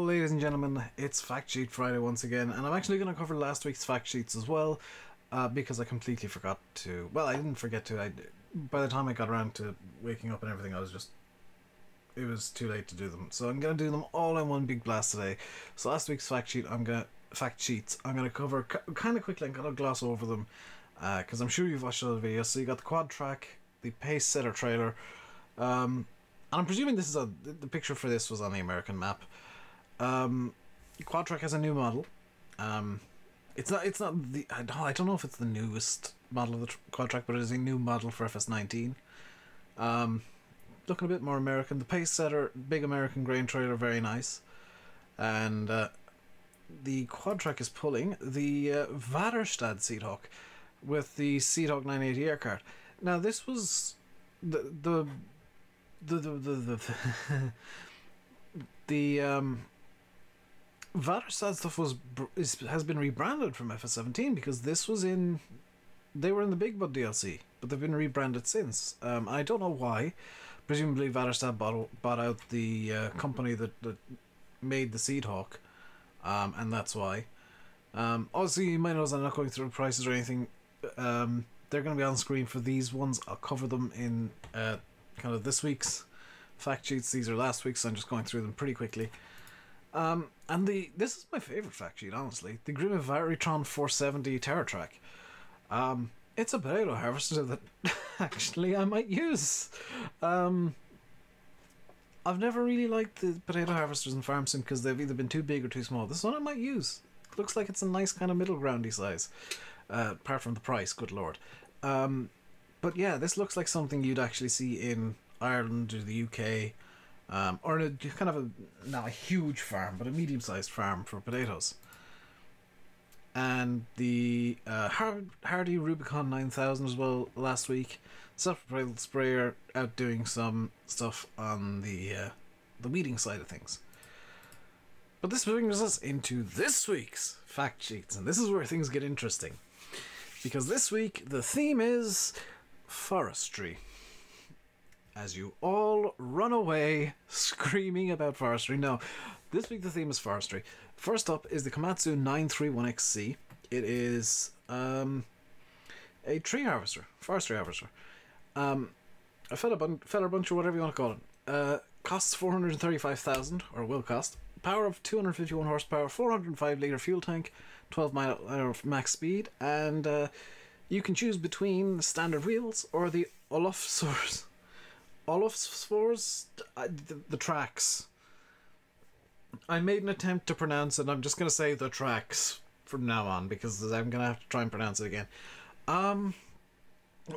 Hello ladies and gentlemen, it's Fact Sheet Friday once again, and I'm actually going to cover last week's fact sheets as well, because I completely forgot to. Well, I didn't forget to. By the time I got around to waking up and everything, it was too late to do them. So I'm going to do them all in one big blast today. So last week's fact sheets, I'm going to cover kind of quickly. I'm going to gloss over them, because I'm sure you've watched other videos. So you got the quad track, the pace setter trailer, and I'm presuming this is the picture for this was on the American map. Quad track has a new model. It's not the I don't know if it's the newest model of the quad track, but it is a new model for FS19. Looking a bit more American. The pace setter, big American grain trailer, very nice. And the quad track is pulling the Vaderstad Seahawk with the Seahawk 980 air cart. Now this was the Vaderstad stuff has been rebranded from FS17 because they were in the Big Bud DLC, but they've been rebranded since. I don't know why. Presumably Vaderstad bought out the company that made the Seahawk, and that's why. Obviously, you might notice I'm not going through the prices or anything. They're going to be on screen for these ones. I'll cover them in kind of this week's fact sheets. These are last week's, so I'm just going through them pretty quickly. And this is my favourite fact sheet, honestly. The Grim Tron 470 Terror Track. It's a potato harvester that actually I might use. I've never really liked the potato harvesters in Farm Sim because they've either been too big or too small. This one I might use. Looks like it's a nice kind of middle groundy size. Apart from the price, good lord. But yeah, this looks like something you'd actually see in Ireland or the UK. Or in a kind of not a huge farm, but a medium-sized farm for potatoes. And the Hardy Rubicon 9000 as well last week. Self-propelled sprayer out doing some stuff on the weeding side of things. But this brings us into this week's fact sheets, and this is where things get interesting. Because this week the theme is forestry. As you all run away screaming about forestry. No, this week the theme is forestry. First up is the Komatsu 931XC. It is a tree harvester, forestry harvester. A feather buncher, whatever you want to call it. Costs 435,000, or will cost. Power of 251 horsepower, 405 litre fuel tank, 12 mile an hour max speed, and you can choose between the standard wheels or the Olofsors. The tracks. I made an attempt to pronounce it. I'm just going to say the tracks from now on because I'm going to have to try and pronounce it again.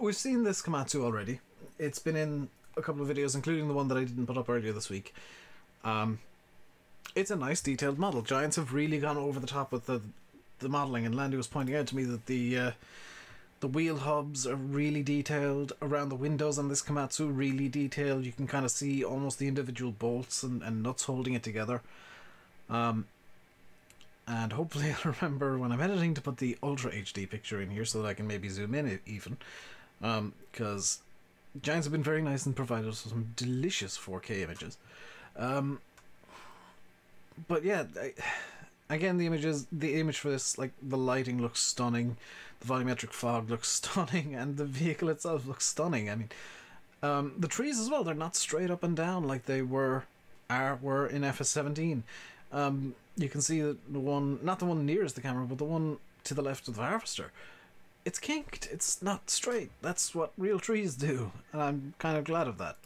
We've seen this Komatsu already. It's been in a couple of videos, including the one that I didn't put up earlier this week. It's a nice detailed model. Giants have really gone over the top with the modelling, and Landy was pointing out to me that the wheel hubs are really detailed. Around the windows on this Komatsu, really detailed. You can kind of see almost the individual bolts and nuts holding it together. And hopefully I'll remember when I'm editing to put the Ultra HD picture in here so that I can maybe zoom in even. Because Giants have been very nice and provided us with some delicious 4K images. But yeah, again, the image for this, like, the lighting looks stunning, the volumetric fog looks stunning, and the vehicle itself looks stunning. I mean, the trees as well, they're not straight up and down like they were in FS17. You can see that the one, not the one nearest the camera, but the one to the left of the harvester, it's kinked, it's not straight. That's what real trees do, and I'm kind of glad of that.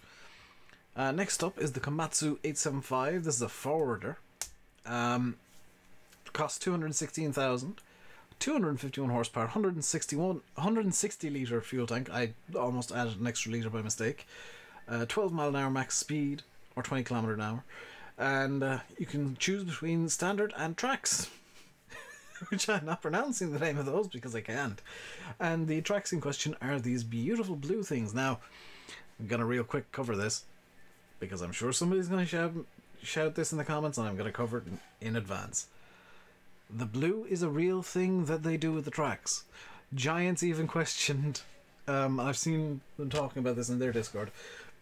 Next up is the Komatsu 875. This is a forwarder. Costs 216,000, 251 horsepower, 160 litre fuel tank. I almost added an extra litre by mistake. 12 mile an hour max speed, or 20 km an hour, and you can choose between standard and tracks, which I'm not pronouncing the name of those because I can't. And the tracks in question are these beautiful blue things. Now, I'm gonna real quick cover this because I'm sure somebody's gonna shout this in the comments, and I'm gonna cover it in advance. The blue is a real thing that they do with the tracks. Giants even questioned, I've seen them talking about this in their Discord,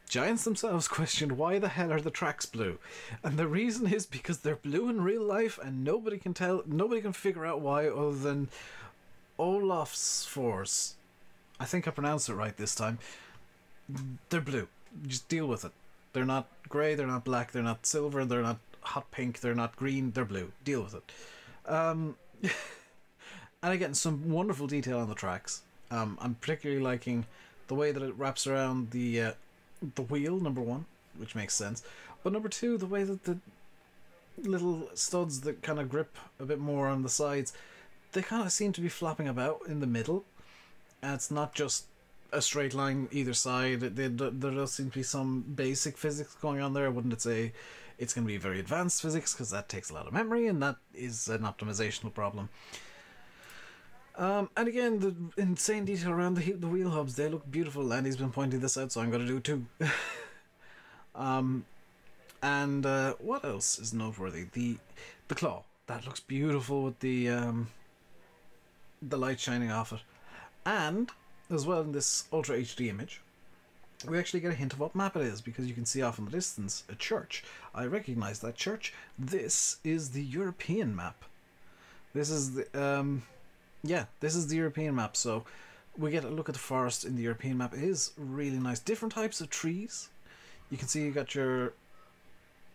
Giants themselves questioned why the hell are the tracks blue, and the reason is because they're blue in real life, and nobody can figure out why other than Olaf's Force. I think I pronounced it right this time. They're blue. Just deal with it. They're not grey, they're not black, they're not silver, they're not hot pink, they're not green, they're blue. Deal with it. And again, some wonderful detail on the tracks. I'm particularly liking the way that it wraps around the wheel, number one, which makes sense. But number two, the way that the little studs that kind of grip a bit more on the sides, they kind of seem to be flopping about in the middle. And it's not just a straight line either side. There does seem to be some basic physics going on there. I wouldn't say it's going to be very advanced physics, because that takes a lot of memory, and that is an optimizational problem. And again, the insane detail around the wheel hubs, they look beautiful. Andy's been pointing this out, so I'm going to do it too. And what else is noteworthy? The claw. That looks beautiful with the light shining off it. And, as well, in this Ultra HD image, we actually get a hint of what map it is, because you can see off in the distance a church. I recognise that church. This is the European map. This is the... yeah, this is the European map, so we get a look at the forest in the European map. It is really nice. Different types of trees. You can see you got your...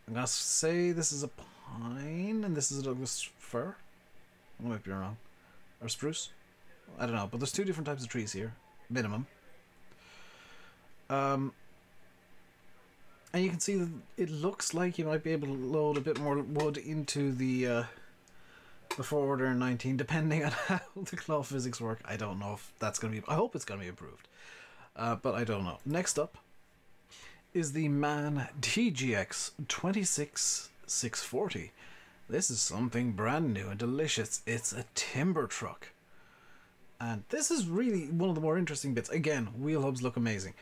I'm going to say this is a pine, and this is a Douglas fir. I might be wrong. Or spruce. I don't know, but there's two different types of trees here. Minimum. And you can see that it looks like you might be able to load a bit more wood into the Forwarder 19, depending on how the claw physics work. I don't know if that's going to be... I hope it's going to be improved. But I don't know. Next up is the MAN TGX 26640. This is something brand new and delicious. It's a timber truck. And this is really one of the more interesting bits. Again, wheel hubs look amazing.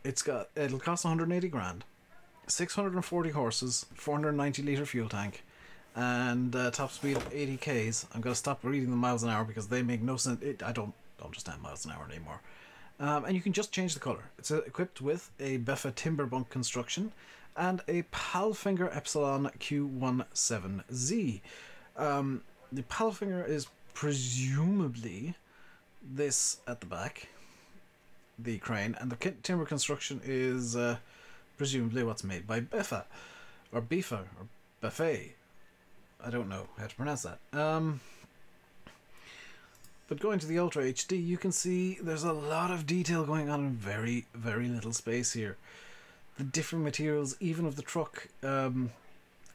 It'll cost 180 grand. 640 horses, 490 litre fuel tank, and top speed of 80 k's. I'm going to stop reading the miles an hour because they make no sense. I don't understand miles an hour anymore. And you can just change the colour. It's equipped with a Beffa timber bunk construction and a Palfinger Epsilon Q17Z. The Palfinger is presumably this at the back, the crane, and the timber construction is presumably what's made by Beffa, or Bifa, or Buffet. I don't know how to pronounce that. But going to the Ultra HD, you can see there's a lot of detail going on in very, very little space here. The different materials, even of the truck. One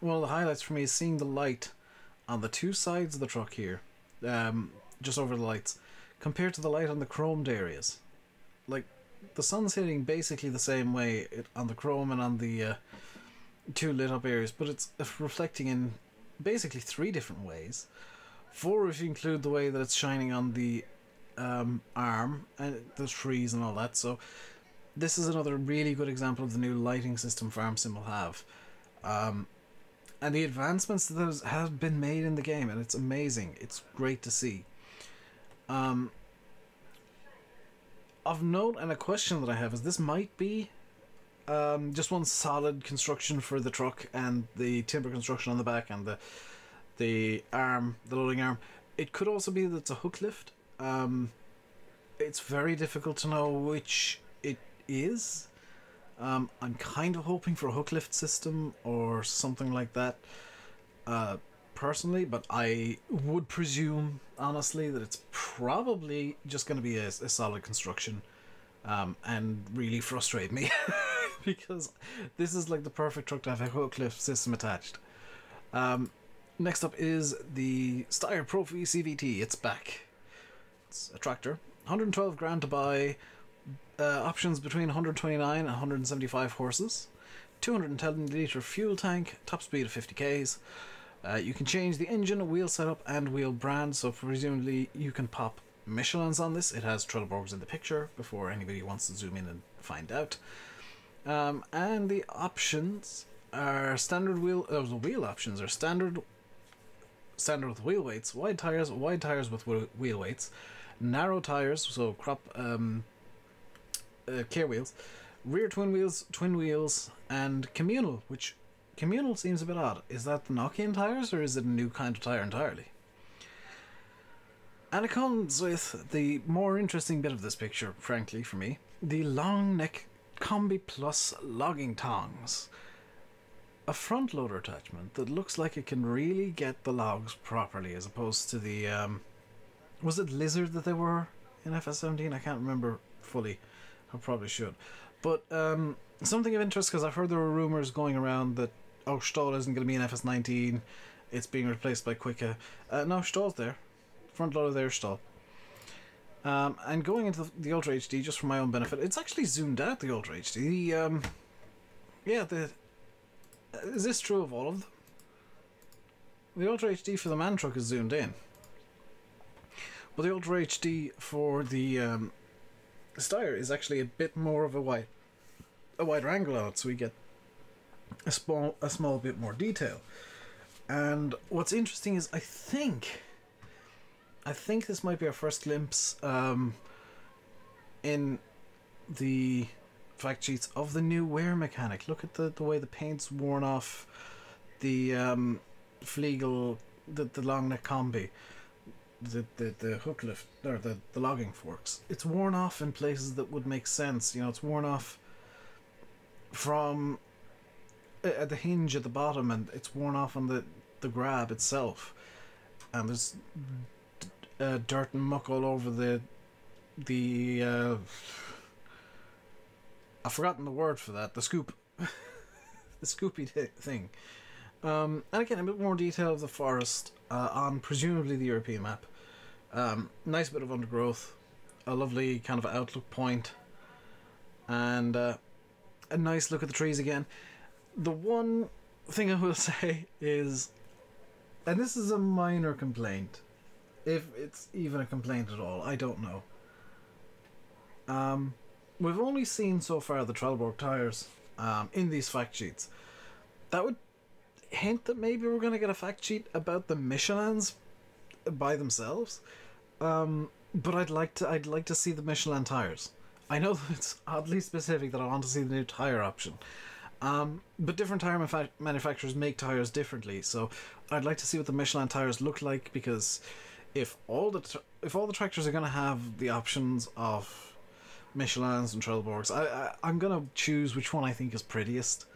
of the highlights for me is seeing the light on the two sides of the truck here, just over the lights, compared to the light on the chromed areas. Like, the sun's hitting basically the same way on the chrome and on the two lit up areas, but it's reflecting in basically three different ways. Four if you include the way that it's shining on the arm and the trees and all that. So this is another really good example of the new lighting system FarmSim will have. And the advancements that have been made in the game, and it's amazing. It's great to see. Of note, and a question that I have is, this might be just one solid construction for the truck and the timber construction on the back and the arm, the loading arm. It could also be that it's a hook lift. It's very difficult to know which it is. I'm kind of hoping for a hook lift system or something like that, personally, but I would presume, honestly, that it's probably just going to be a solid construction, and really frustrate me, because this is like the perfect truck to have a hook lift system attached. Next up is the Steyr Profi CVT. It's back. It's a tractor. 112 grand to buy. Options between 129 and 175 horses. 210 litre fuel tank. Top speed of 50 k's. You can change the engine, wheel setup, and wheel brand. So presumably you can pop Michelin's on this. It has Trelleborgs in the picture before anybody wants to zoom in and find out. And the options are standard wheel. The wheel options are standard with wheel weights, wide tires with wheel weights, narrow tires, so crop care wheels, rear twin wheels, and communal, which communal seems a bit odd. Is that the Nokian tires, or is it a new kind of tire entirely? And it comes with the more interesting bit of this picture, frankly, for me, the long neck Combi Plus logging tongs. A front loader attachment that looks like it can really get the logs properly, as opposed to the was it Lizard that they were in FS17? I can't remember fully. I probably should. But something of interest, because I've heard there were rumours going around that Steyr isn't going to be in FS19, it's being replaced by Quicke. No, Steyr's there. Front loader there, Steyr. And going into the Ultra HD, just for my own benefit, it's actually zoomed out, the Ultra HD. Is this true of all of them? The Ultra HD for the man truck is zoomed in, but the Ultra HD for the Steyr is actually a bit more of a wider angle on it, so we get a small bit more detail. And what's interesting is I think this might be our first glimpse in the fact sheets of the new wear mechanic. Look at the way the paint's worn off the Fliegel, the long neck combi, the hook lift, or the logging forks. It's worn off in places that would make sense. You know, it's worn off from at the hinge at the bottom, and it's worn off on the grab itself, and there's dirt and muck all over the I've forgotten the word for that. The scoop. The scoopy thing. And again, a bit more detail of the forest on presumably the European map. Nice bit of undergrowth. A lovely kind of outlook point. And a nice look at the trees again. The one thing I will say is, and this is a minor complaint, if it's even a complaint at all, I don't know. We've only seen so far the Trelleborg tyres in these fact sheets. That would hint that maybe we're going to get a fact sheet about the Michelins by themselves. But I'd like to see the Michelin tyres. I know that it's oddly specific that I want to see the new tyre option. But different tyre manufacturers make tyres differently, so I'd like to see what the Michelin tyres look like, because if all the tractors are going to have the options of Michelins and Trelleborgs, I'm going to choose which one I think is prettiest.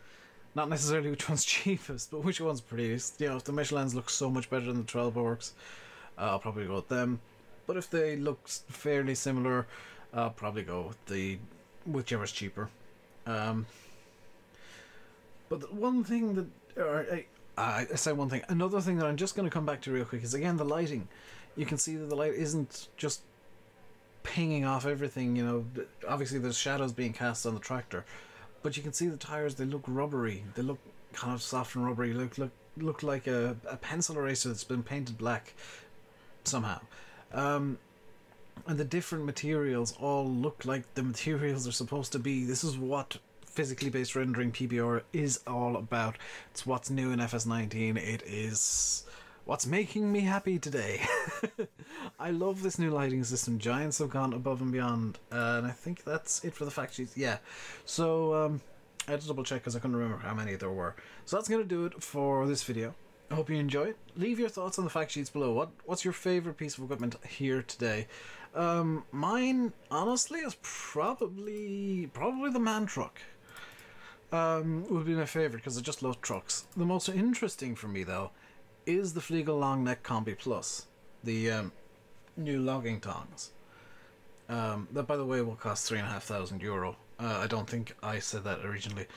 Not necessarily which one's cheapest, but which one's prettiest. You know, if the Michelins look so much better than the Trelleborgs, I'll probably go with them. But if they look fairly similar, I'll probably go with whichever's cheaper. But one thing that... I say one thing. Another thing that I'm just going to come back to real quick is, again, the lighting. You can see that the light isn't just pinging off everything, you know. Obviously there's shadows being cast on the tractor, but you can see the tires, they look rubbery, they look kind of soft and rubbery, look like a pencil eraser that's been painted black somehow. And the different materials all look like the materials they're supposed to be. This is what physically based rendering PBR is all about. It's what's new in FS19. It is what's making me happy today. I love this new lighting system. Giants have gone above and beyond, and I think that's it for the fact sheets. Yeah, so I had to double check because I couldn't remember how many there were. So that's going to do it for this video. I hope you enjoyed. Leave your thoughts on the fact sheets below. What's your favourite piece of equipment here today? Mine, honestly, is probably the man truck. Would be my favourite because I just love trucks. The most interesting for me, though, is the Fliegel Long Neck Combi Plus, the new logging tongs. That, by the way, will cost €3,500. I don't think I said that originally.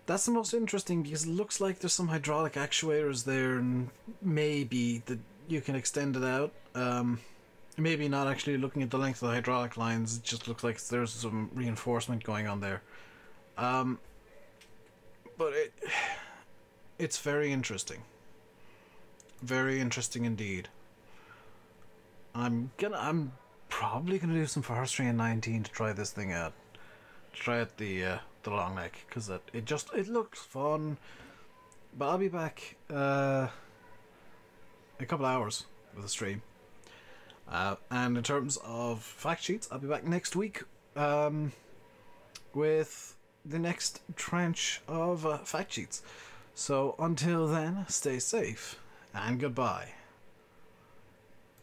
That's the most interesting because it looks like there's some hydraulic actuators there, and maybe that you can extend it out. Maybe not actually looking at the length of the hydraulic lines, it just looks like there's some reinforcement going on there. But it's very interesting. Very interesting indeed. I'm probably gonna do some forestry in 19 to try this thing out. Try out the long neck, because it looks fun. But I'll be back a couple hours with a stream. And in terms of fact sheets, I'll be back next week. with the next tranche of fact sheets. So until then, stay safe and goodbye.